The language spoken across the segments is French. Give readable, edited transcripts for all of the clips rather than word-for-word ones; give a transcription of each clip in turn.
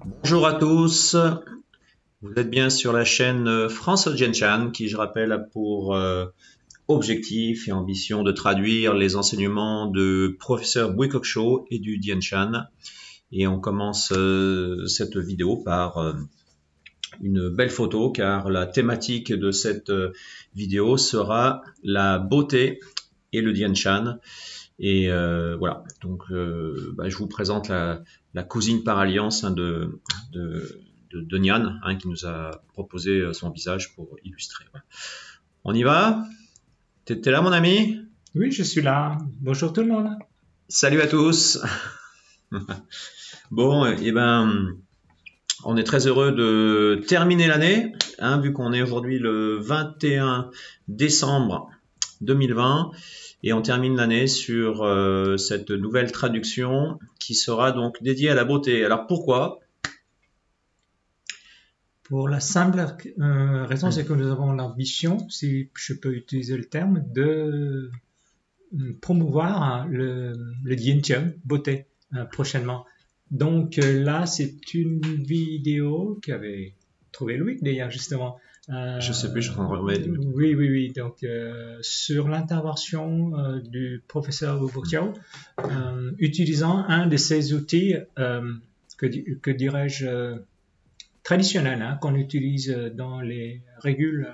Bonjour à tous, vous êtes bien sur la chaîne France Jianshan qui, je rappelle, a pour objectif et ambition de traduire les enseignements de professeur Bui Koksho et du Jianshan. Et on commence cette vidéo par une belle photo, car la thématique de cette vidéo sera la beauté et le Jianshan. Et voilà, donc je vous présente la cousine par alliance de Nian, qui nous a proposé son visage pour illustrer. Voilà. On y va? T'es là, mon ami? Oui, je suis là. Bonjour tout le monde. Salut à tous. Bon, et on est très heureux de terminer l'année, vu qu'on est aujourd'hui le 21 décembre 2020. Et on termine l'année sur cette nouvelle traduction qui sera donc dédiée à la beauté. Alors pourquoi? Pour la simple raison, c'est que nous avons l'ambition, si je peux utiliser le terme, de promouvoir le Diantium, beauté, prochainement. Donc là, c'est une vidéo qu'avait trouvé Louis d'ailleurs, justement. Je sais plus, je suis en train de remettre. Oui. Donc, sur l'intervention du professeur Wu Boqiao, utilisant un de ces outils, que dirais-je, traditionnels, qu'on utilise dans les régules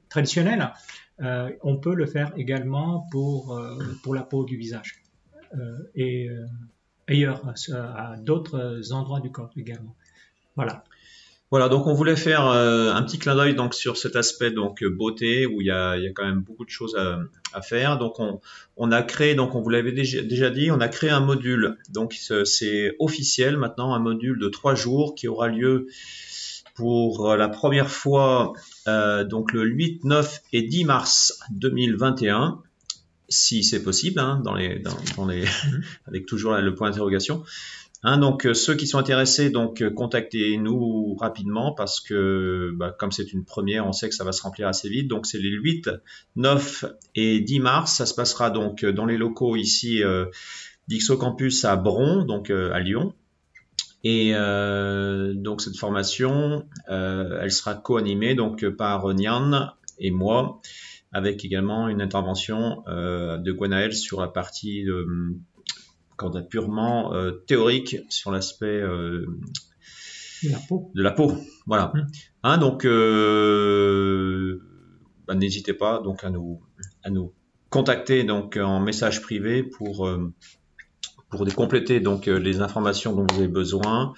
traditionnelles, on peut le faire également pour la peau du visage et ailleurs, à d'autres endroits du corps également. Voilà, donc on voulait faire un petit clin d'œil donc sur cet aspect donc beauté où il y a quand même beaucoup de choses à faire. Donc on a créé, donc on vous l'avait déjà dit, on a créé un module. Donc c'est officiel maintenant, un module de 3 jours qui aura lieu pour la première fois donc le 8, 9 et 10 mars 2021, si c'est possible, avec toujours le point d'interrogation. Donc ceux qui sont intéressés, donc contactez-nous rapidement parce que comme c'est une première, on sait que ça va se remplir assez vite. Donc c'est les 8, 9 et 10 mars. Ça se passera donc dans les locaux ici d'Ixo Campus à Bron, donc à Lyon. Et donc cette formation, elle sera co-animée donc par Nian et moi, avec également une intervention de Gwenaël sur la partie purement théorique sur l'aspect de la peau. Voilà. Donc n'hésitez pas donc à nous contacter donc en message privé pour compléter donc les informations dont vous avez besoin.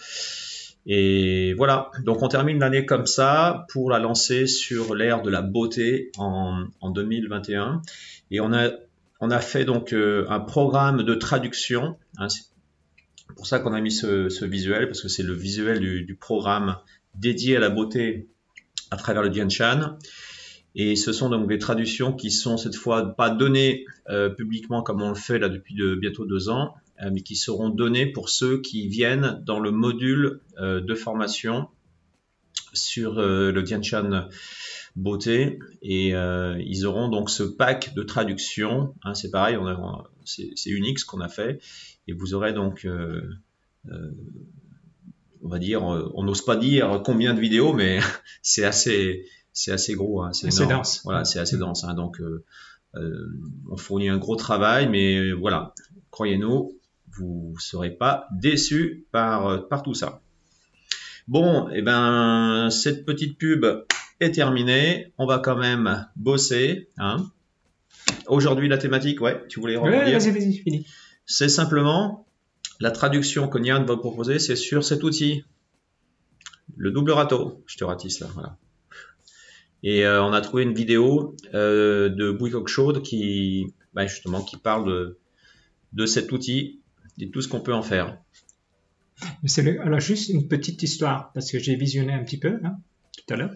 Et voilà, donc on termine l'année comme ça pour la lancer sur l'ère de la beauté en 2021. Et on a fait donc un programme de traduction. C'est pour ça qu'on a mis ce visuel, parce que c'est le visuel du programme dédié à la beauté à travers le Jianshan. Et ce sont donc des traductions qui sont cette fois pas données publiquement comme on le fait là depuis bientôt 2 ans, mais qui seront données pour ceux qui viennent dans le module de formation sur le Jianshan beauté, et ils auront donc ce pack de traduction. C'est pareil, c'est unique ce qu'on a fait, et vous aurez donc on va dire, on n'ose pas dire combien de vidéos, mais c'est assez gros, c'est assez dense. Voilà, c'est assez dense. Donc on fournit un gros travail, mais voilà, croyez-nous, vous ne serez pas déçus par tout ça. Bon, cette petite pub est terminée. On va quand même bosser. Aujourd'hui, la thématique, tu voulais rebondir? Vas-y, fini. C'est simplement la traduction que Nian va proposer, c'est sur cet outil, le double râteau. Je te ratisse là, voilà. Et on a trouvé une vidéo de Bui Koksho qui parle de cet outil et tout ce qu'on peut en faire. Alors juste une petite histoire, parce que j'ai visionné un petit peu tout à l'heure.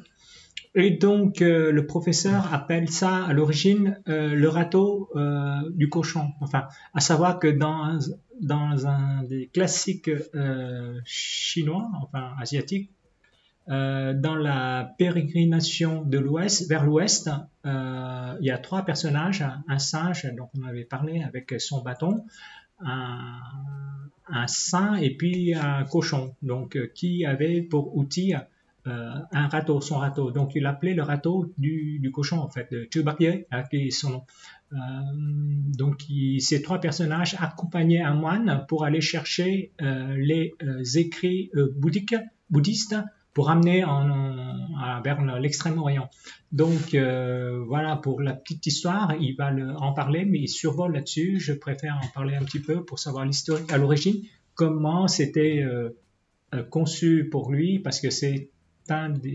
Et donc le professeur appelle ça à l'origine le râteau du cochon. Enfin, à savoir que dans un des classiques chinois, enfin asiatiques, dans la pérégrination de l'ouest vers l'ouest, il y a 3 personnages, un singe dont on avait parlé avec son bâton, un saint et puis un cochon, donc qui avait pour outil un râteau, son râteau. Donc il appelait le râteau du cochon en fait, de Chewbacca, qui est son nom. Donc ces trois personnages accompagnaient un moine pour aller chercher les écrits bouddhistes pour amener vers l'extrême-orient. Donc voilà pour la petite histoire, il va en parler, mais il survole là-dessus. Je préfère en parler un petit peu pour savoir l'historique à l'origine, comment c'était conçu pour lui, parce que c'est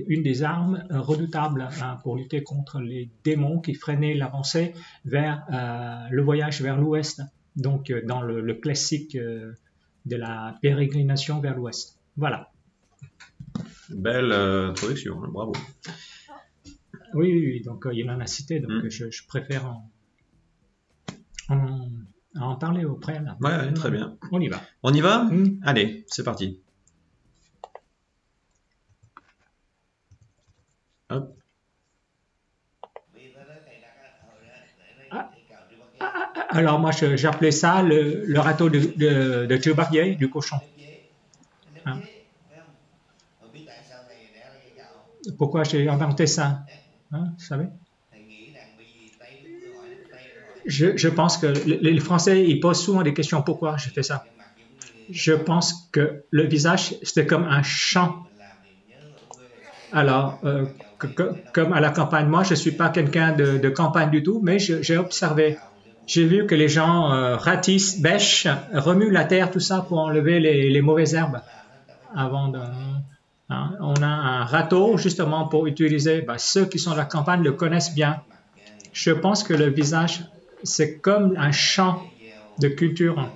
une des armes redoutables pour lutter contre les démons qui freinaient l'avancée vers le voyage vers l'ouest, donc dans le classique de la pérégrination vers l'ouest. Voilà. Belle introduction, hein, bravo. Oui, donc il en a cité, donc je préfère en parler au préalable. Ouais, très bien. On y va. On y va? Allez, c'est parti. Hop. Alors moi j'appelais ça le râteau de Chewbacca, du cochon. Hein? Pourquoi j'ai inventé ça? Hein, vous savez? Je pense que les Français ils posent souvent des questions. Pourquoi j'ai fait ça? Je pense que le visage c'était comme un champ. Alors comme à la campagne, moi je suis pas quelqu'un de campagne du tout, mais j'ai observé. J'ai vu que les gens ratissent, bêchent, remuent la terre, tout ça pour enlever les mauvaises herbes. Avant de, hein, on a un râteau justement pour utiliser. Ceux qui sont à la campagne le connaissent bien. Je pense que le visage, c'est comme un champ de culture.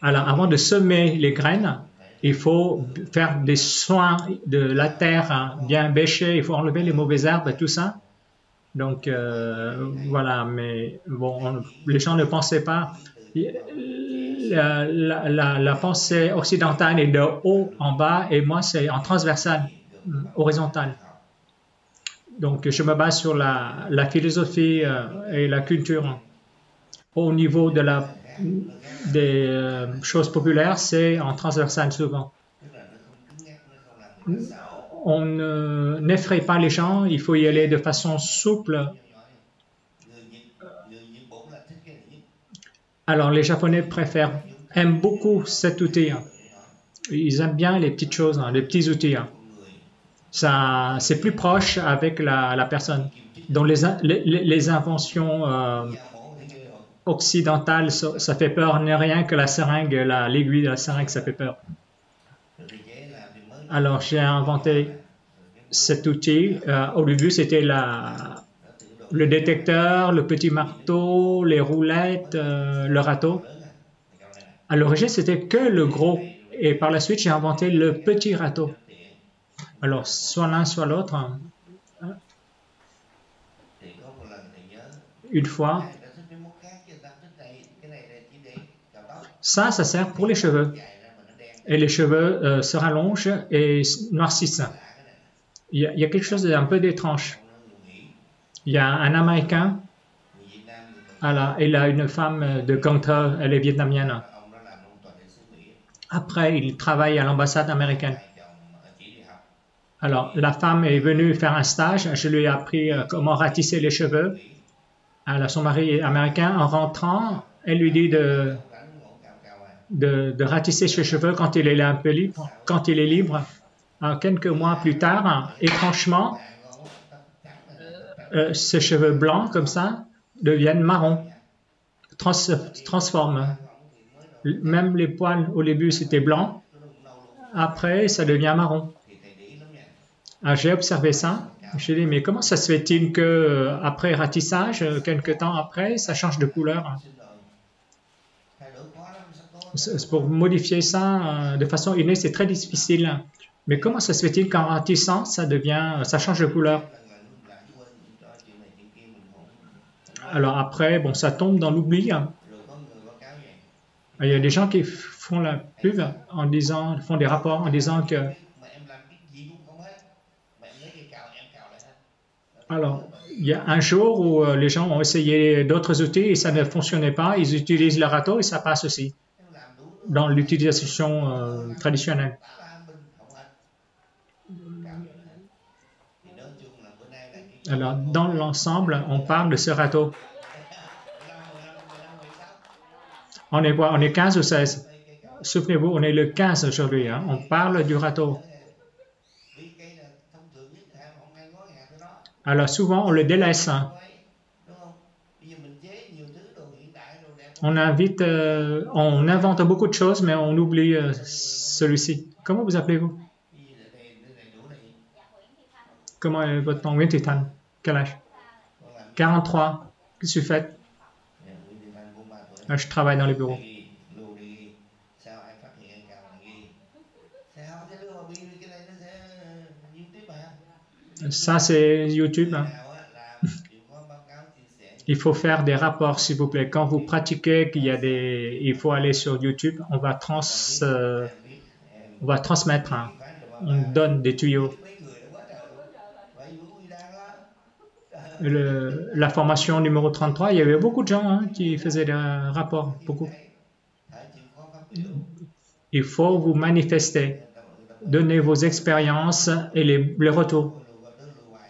Alors, avant de semer les graines, il faut faire des soins de la terre, hein, bien bêcher, il faut enlever les mauvaises herbes, tout ça. Donc voilà, mais bon, les gens ne pensaient pas. La pensée occidentale est de haut en bas et moi c'est en transversal, horizontal. Donc je me base sur la philosophie et la culture. Au niveau des choses populaires, c'est en transversal souvent. On n'effraie pas les gens, il faut y aller de façon souple. Alors les Japonais aiment beaucoup cet outil. Ils aiment bien les petites choses, les petits outils. Ça, c'est plus proche avec la personne. Donc les inventions occidentales, ça fait peur. N'est rien que la seringue, l'aiguille de la seringue, ça fait peur. Alors j'ai inventé cet outil. Au début, c'était le détecteur, le petit marteau, les roulettes, le râteau. À l'origine, c'était que le gros. Et par la suite, j'ai inventé le petit râteau. Alors, soit l'un, soit l'autre. Une fois. Ça sert pour les cheveux. Et les cheveux se rallongent et noircissent. Il y a quelque chose d'un peu d'étrange. Il y a un Américain. Il a une femme de Gantha, elle est vietnamienne. Après, il travaille à l'ambassade américaine. Alors, la femme est venue faire un stage. Je lui ai appris comment ratisser les cheveux. Alors, son mari est américain. En rentrant, elle lui dit de ratisser ses cheveux quand il est un peu libre. Quand il est libre, quelques mois plus tard, étrangement, ses cheveux blancs comme ça deviennent marrons, transforment. Même les poils au début c'était blanc, après ça devient marron. Alors, j'ai observé ça. J'ai dit mais comment ça se fait-il que après ratissage, quelques temps après, ça change de couleur? Pour modifier ça de façon innée, c'est très difficile. Mais comment ça se fait-il qu'en ratissant, ça change de couleur? Alors après, bon, ça tombe dans l'oubli. Il y a des gens qui font la pub font des rapports en disant que Alors, il y a un jour où les gens ont essayé d'autres outils et ça ne fonctionnait pas. Ils utilisent le râteau et ça passe aussi dans l'utilisation traditionnelle. Alors, dans l'ensemble, on parle de ce râteau. On est quoi? On est 15 ou 16? Souvenez-vous, on est le 15 aujourd'hui. Hein? On parle du râteau. Alors, souvent, on le délaisse. Hein? On invente beaucoup de choses, mais on oublie celui-ci. Comment vous appelez-vous? Comment est votre nom? Nguyễn Thị Thành. Quel âge? 43. Qu'est-ce que tu fais? Je travaille dans les bureaux. Ça, c'est YouTube. Hein? Il faut faire des rapports, s'il vous plaît. Quand vous pratiquez, il faut aller sur YouTube. On va transmettre. Hein? On donne des tuyaux. La formation numéro 33, il y avait beaucoup de gens hein, qui faisaient des rapports. Beaucoup. Il faut vous manifester. Donner vos expériences et les retours.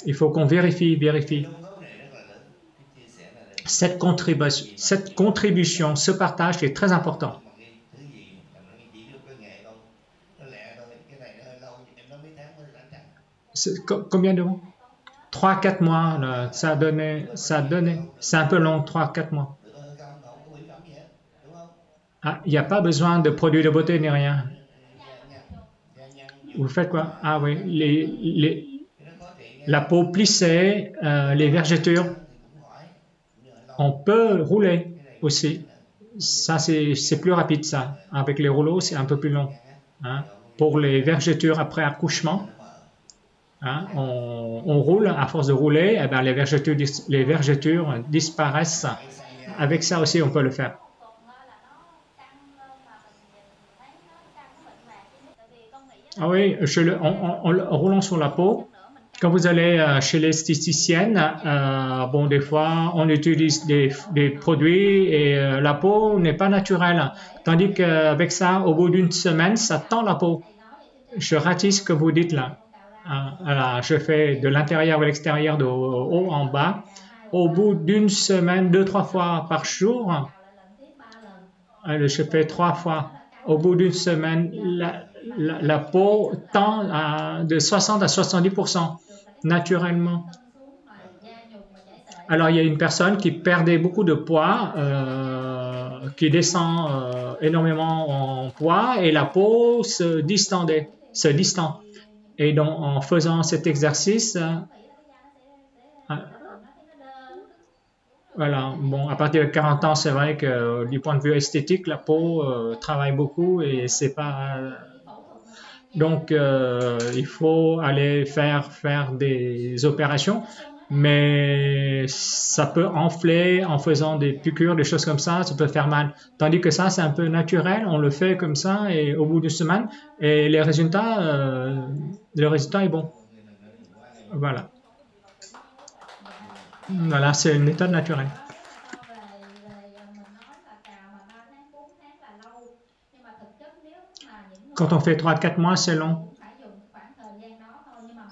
Il faut qu'on vérifie. Cette contribution, ce partage est très important. Combien de mois? 3-4 mois, là, ça a donné, c'est un peu long, 3-4 mois. Ah, il n'y a pas besoin de produits de beauté ni rien. Vous faites quoi? Ah oui, la peau plissée, les vergetures. On peut rouler aussi. Ça, c'est plus rapide, ça. Avec les rouleaux, c'est un peu plus long. Hein. Pour les vergetures après accouchement, hein, on roule, à force de rouler, eh ben, les vergetures disparaissent. Avec ça aussi, on peut le faire. Ah oui, en roulant sur la peau, quand vous allez chez l'esthéticienne, bon, des fois, on utilise des produits et la peau n'est pas naturelle. Tandis qu'avec ça, au bout d'une semaine, ça tend la peau. Je ratisse ce que vous dites là. Alors, je fais de l'intérieur vers l'extérieur, de haut en bas. Au bout d'une semaine, 2-3 fois par jour, je fais 3 fois. Au bout d'une semaine, la peau tend de 60 à 70% naturellement. Alors, il y a une personne qui perdait beaucoup de poids, qui descend énormément en poids et la peau se distend. Et donc, en faisant cet exercice, voilà, bon, à partir de 40 ans, c'est vrai que du point de vue esthétique, la peau travaille beaucoup et c'est pas. Donc, il faut aller faire des opérations, mais ça peut enfler en faisant des piqûres, des choses comme ça peut faire mal. Tandis que ça, c'est un peu naturel, on le fait comme ça et au bout d'une semaine, et le résultat est bon. Voilà. Voilà, c'est une méthode naturelle. Quand on fait 3-4 mois, c'est long.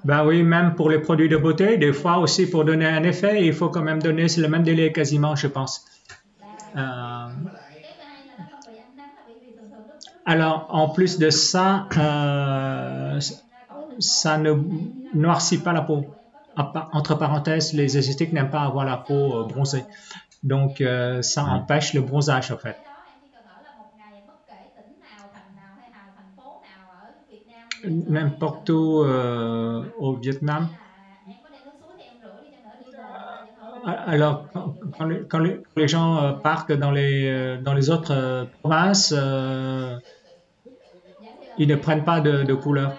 Ben oui, même pour les produits de beauté, des fois aussi pour donner un effet, il faut quand même donner, c'est le même délai quasiment, je pense. Alors, en plus de ça, ça ne noircit pas la peau. Entre parenthèses, les esthétiques n'aiment pas avoir la peau bronzée. Donc, ça empêche le bronzage, en fait. N'importe où au Vietnam. Alors, quand les gens partent dans les autres provinces, ils ne prennent pas de couleur.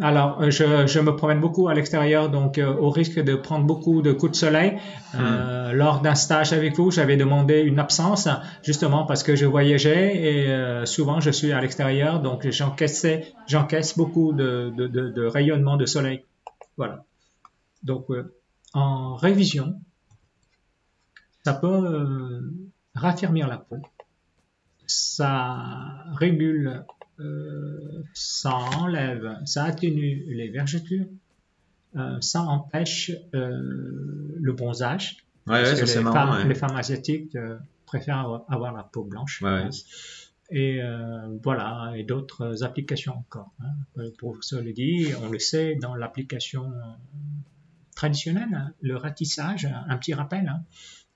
Alors, je me promène beaucoup à l'extérieur, donc au risque de prendre beaucoup de coups de soleil. Lors d'un stage avec vous, j'avais demandé une absence, justement parce que je voyageais et souvent je suis à l'extérieur, donc j'encaisse beaucoup de rayonnement de soleil. Voilà. Donc, en révision, ça peut raffermir la peau, ça régule, ça enlève, ça atténue les vergetures, ça empêche le bronzage, Ouais, parce ouais, que ça c'est marrant. Ouais. les femmes asiatiques préfèrent avoir la peau blanche. Ouais, ouais. Et voilà, et d'autres applications encore. Hein. Le professeur le dit, on le sait dans l'application traditionnelle, le ratissage, un petit rappel. Hein.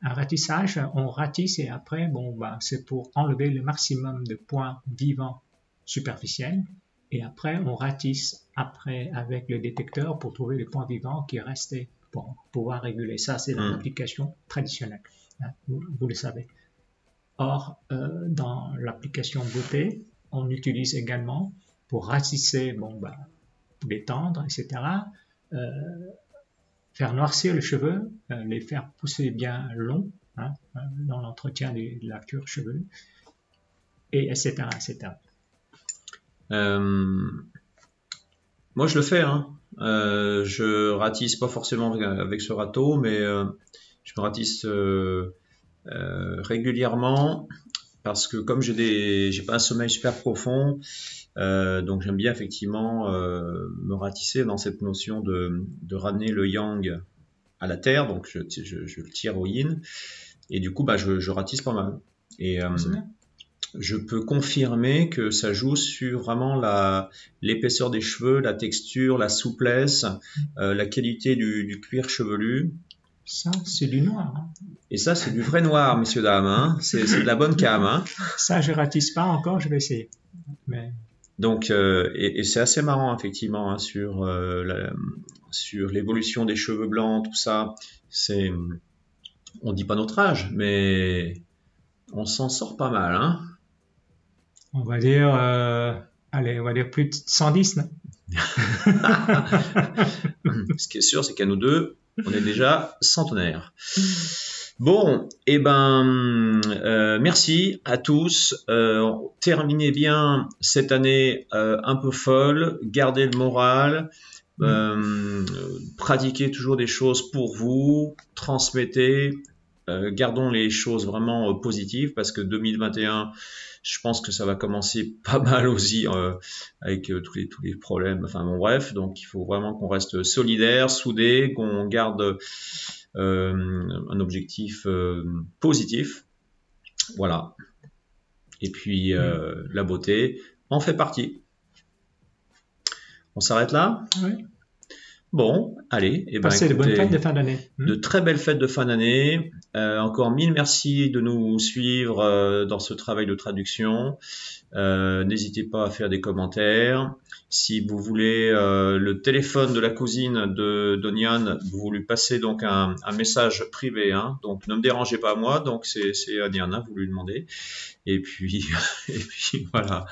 Un ratissage, on ratisse et après, bon, bah, c'est pour enlever le maximum de points vivants superficiels. Et après, on ratisse après avec le détecteur pour trouver les points vivants qui restaient pour pouvoir réguler. Ça, c'est l'application traditionnelle. Hein, vous le savez. Or, dans l'application beauté, on utilise également pour ratisser, bon, bah, détendre, etc. Faire noircir les cheveux, les faire pousser bien longs, hein, dans l'entretien de la cure chevelue, et etc. etc. Moi, je le fais. Hein. Je ratisse pas forcément avec ce râteau, mais je me ratisse régulièrement parce que comme j'ai pas un sommeil super profond, donc j'aime bien effectivement me ratisser dans cette notion de ramener le yang à la terre, donc je le tire au yin, et du coup bah je ratisse pas mal. Et je peux confirmer que ça joue sur vraiment l'épaisseur des cheveux, la texture, la souplesse, la qualité du cuir chevelu. Ça, c'est du noir. Hein. Et ça, c'est du vrai noir, messieurs, dames. Hein. C'est de la bonne cam. Hein. Ça, je ratisse pas encore, je vais essayer. Mais... Donc, et c'est assez marrant, effectivement, hein, sur l'évolution des cheveux blancs, tout ça. On dit pas notre âge, mais on s'en sort pas mal. Hein. On va dire, allez, on va dire plus de 110, non? Ce qui est sûr, c'est qu'à nous deux, on est déjà centenaires. Bon, eh ben, merci à tous. Terminez bien cette année un peu folle. Gardez le moral. Pratiquez toujours des choses pour vous. Transmettez. Gardons les choses vraiment positives parce que 2021, je pense que ça va commencer pas mal aussi avec tous les problèmes. Enfin bon, bref, donc il faut vraiment qu'on reste solidaires, soudés, qu'on garde un objectif positif. Voilà. Et puis la beauté en fait partie. On s'arrête là ? Oui. Bon, allez. Eh ben, passez de bonnes fêtes de fin d'année. De très belles fêtes de fin d'année. Encore 1000 merci de nous suivre dans ce travail de traduction. N'hésitez pas à faire des commentaires. Si vous voulez le téléphone de la cousine de Donian, vous lui passez donc un message privé. Hein. Donc ne me dérangez pas moi. Donc c'est à Diane, hein, vous lui demandez. Et puis voilà.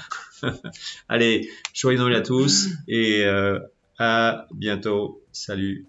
Allez, joyeux Noël à tous et à bientôt. Salut.